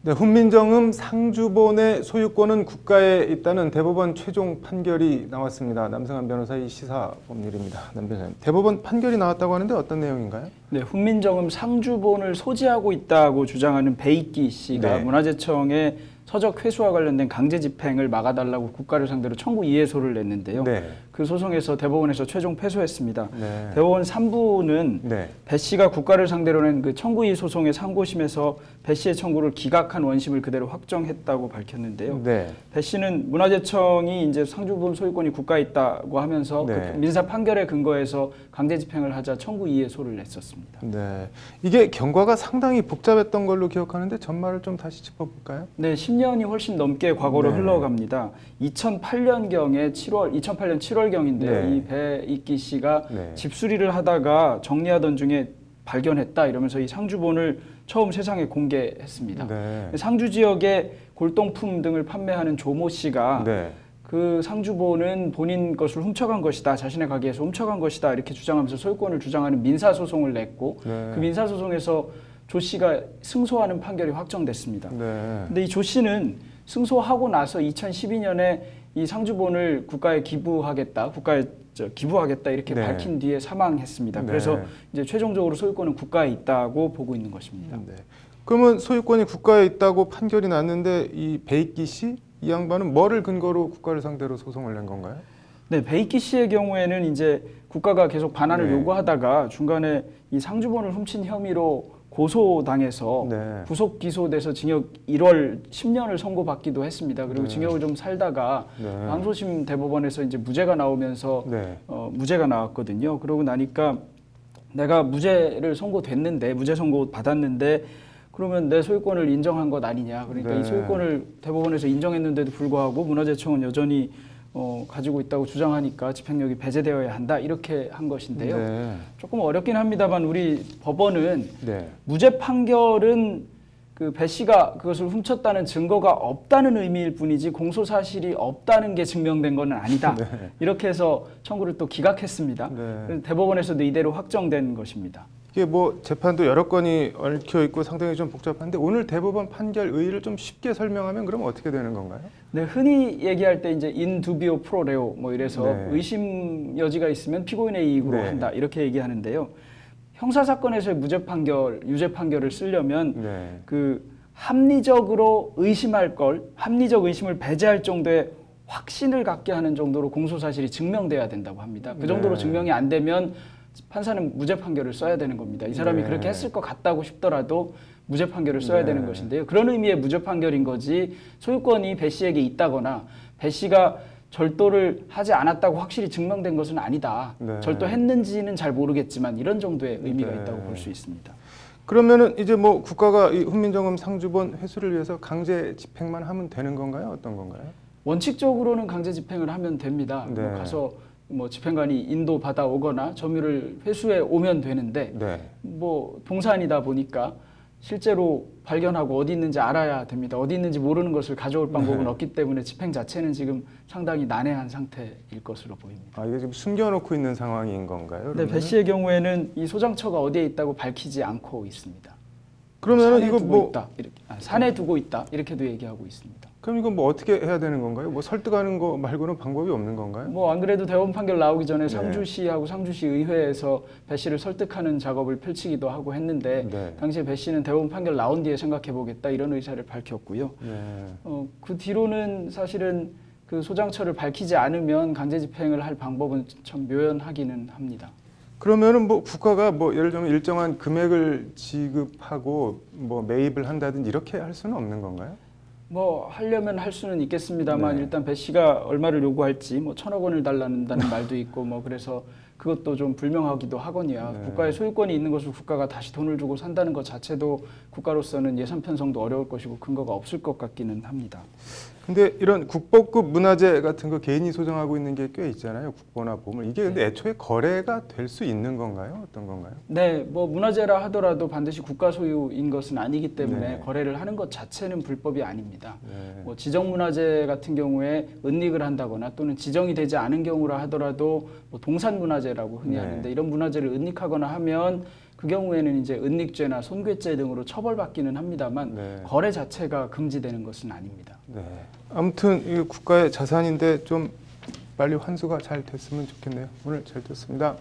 네, 훈민정음 상주본의 소유권은 국가에 있다는 대법원 최종 판결이 나왔습니다. 남승환 변호사의 시사법률입니다. 남 변호사님, 대법원 판결이 나왔다고 하는데 어떤 내용인가요? 네, 훈민정음 상주본을 소지하고 있다고 주장하는 배익기 씨가 네. 문화재청에 서적 회수와 관련된 강제 집행을 막아달라고 국가를 상대로 청구 이해소를 냈는데요. 네. 그 소송에서 대법원에서 최종 패소했습니다. 네. 대법원 3부는 네. 배 씨가 국가를 상대로 낸 그 청구 이의 소송의 상고심에서 배 씨의 청구를 기각한 원심을 그대로 확정했다고 밝혔는데요. 네. 배 씨는 문화재청이 이제 상주본 소유권이 국가에 있다고 하면서 네. 그 민사 판결에 근거해서 강제 집행을 하자 청구 이해소를 냈었습니다. 네. 이게 경과가 상당히 복잡했던 걸로 기억하는데 전말을 좀 다시 짚어볼까요? 네, 10년이 훨씬 넘게 과거로 네. 흘러갑니다. 2008년경에 2008년 7월경인데요. 네. 이 배익기 씨가 네. 집수리를 하다가 정리하던 중에 발견했다 이러면서 이 상주본을 처음 세상에 공개했습니다. 네. 상주 지역에 골동품 등을 판매하는 조모 씨가 네. 그 상주본은 본인 것을 훔쳐간 것이다. 자신의 가게에서 훔쳐간 것이다. 이렇게 주장하면서 소유권을 주장하는 민사소송을 냈고 네. 그 민사소송에서 조 씨가 승소하는 판결이 확정됐습니다. 네. 근데 이 조 씨는 승소하고 나서 2012년에 이 상주본을 국가에 기부하겠다. 기부하겠다 이렇게 네. 밝힌 뒤에 사망했습니다. 네. 그래서 이제 최종적으로 소유권은 국가에 있다고 보고 있는 것입니다. 네. 그러면 소유권이 국가에 있다고 판결이 났는데 이 배익기 씨? 이 양반은 뭐를 근거로 국가를 상대로 소송을 낸 건가요? 네, 배익기 씨의 경우에는 이제 국가가 계속 반환을 네. 요구하다가 중간에 이 상주본을 훔친 혐의로 고소당해서 네. 구속 기소돼서 징역 1월 10년을 선고받기도 했습니다. 그리고 네. 징역을 좀 살다가 네. 항소심 대법원에서 이제 무죄가 나오면서 네. 무죄가 나왔거든요. 그러고 나니까 내가 무죄를 선고됐는데 무죄 선고 받았는데 그러면 내 소유권을 인정한 것 아니냐. 그러니까 네. 이 소유권을 대법원에서 인정했는데도 불구하고 문화재청은 여전히 가지고 있다고 주장하니까 집행력이 배제되어야 한다. 이렇게 한 것인데요. 네. 조금 어렵긴 합니다만 우리 법원은 네. 무죄 판결은 그 배 씨가 그것을 훔쳤다는 증거가 없다는 의미일 뿐이지 공소 사실이 없다는 게 증명된 것은 아니다. 네. 이렇게 해서 청구를 또 기각했습니다. 네. 그래서 대법원에서도 이대로 확정된 것입니다. 이게 뭐 재판도 여러 건이 얽혀 있고 상당히 좀 복잡한데 오늘 대법원 판결 의의를 좀 쉽게 설명하면 그럼 어떻게 되는 건가요? 네, 흔히 얘기할 때 이제 in dubio pro reo 뭐 이래서 네. 의심 여지가 있으면 피고인의 이익으로 네. 한다 이렇게 얘기하는데요. 형사 사건에서의 무죄 판결, 유죄 판결을 쓰려면 네. 그 합리적으로 의심할 걸, 합리적 의심을 배제할 정도의 확신을 갖게 하는 정도로 공소 사실이 증명돼야 된다고 합니다. 그 정도로 네. 증명이 안 되면 판사는 무죄 판결을 써야 되는 겁니다. 이 사람이 네. 그렇게 했을 것 같다고 싶더라도 무죄 판결을 써야 네. 되는 것인데요. 그런 의미의 무죄 판결인 거지 소유권이 배 씨에게 있다거나 배 씨가 절도를 하지 않았다고 확실히 증명된 것은 아니다. 네. 절도했는지는 잘 모르겠지만 이런 정도의 의미가 네. 있다고 볼 수 있습니다. 그러면은 이제 뭐 국가가 이 훈민정음 상주본 회수를 위해서 강제 집행만 하면 되는 건가요? 어떤 건가요? 원칙적으로는 강제 집행을 하면 됩니다. 네. 뭐 가서 뭐 집행관이 인도 받아 오거나 점유를 회수해 오면 되는데 네. 뭐 동산이다 보니까 실제로 발견하고 어디 있는지 알아야 됩니다. 어디 있는지 모르는 것을 가져올 방법은 네. 없기 때문에 집행 자체는 지금 상당히 난해한 상태일 것으로 보입니다. 아, 이게 지금 숨겨놓고 있는 상황인 건가요? 네, 그러면은? 배 씨의 경우에는 이 소장처가 어디에 있다고 밝히지 않고 있습니다. 그러면은 산에 이거 두고 뭐 있다, 이렇게. 산에 두고 있다 이렇게도 얘기하고 있습니다. 그럼 이거 뭐 어떻게 해야 되는 건가요? 뭐 설득하는 거 말고는 방법이 없는 건가요? 뭐 안 그래도 대법원 판결 나오기 전에 네. 상주시하고 상주시 의회에서 배 씨를 설득하는 작업을 펼치기도 하고 했는데 네. 당시에 배 씨는 대법원 판결 나온 뒤에 생각해 보겠다 이런 의사를 밝혔고요. 네. 그 뒤로는 사실은 그 소장처를 밝히지 않으면 강제 집행을 할 방법은 참 묘연하기는 합니다. 그러면은 뭐 국가가 뭐 예를 들면 일정한 금액을 지급하고 뭐 매입을 한다든지 이렇게 할 수는 없는 건가요? 뭐 하려면 할 수는 있겠습니다만 네. 일단 배 씨가 얼마를 요구할지 뭐 1,000억 원을 달라는다는 말도 있고 뭐 그래서 그것도 좀 불명하기도 하거니와 네. 국가의 소유권이 있는 것을 국가가 다시 돈을 주고 산다는 것 자체도 국가로서는 예산 편성도 어려울 것이고 근거가 없을 것 같기는 합니다. 근데 이런 국보급 문화재 같은 거 개인이 소장하고 있는 게 꽤 있잖아요. 국보나 보물. 이게 근데 애초에 거래가 될 수 있는 건가요? 어떤 건가요? 네, 뭐 문화재라 하더라도 반드시 국가 소유인 것은 아니기 때문에 네. 거래를 하는 것 자체는 불법이 아닙니다. 네. 뭐 지정문화재 같은 경우에 은닉을 한다거나 또는 지정이 되지 않은 경우라 하더라도 뭐 동산문화재라고 흔히 네. 하는데 이런 문화재를 은닉하거나 하면 그 경우에는 이제 은닉죄나 손괴죄 등으로 처벌받기는 합니다만 네. 거래 자체가 금지되는 것은 아닙니다. 네. 아무튼 이 국가의 자산인데 좀 빨리 환수가 잘 됐으면 좋겠네요. 오늘 잘 됐습니다.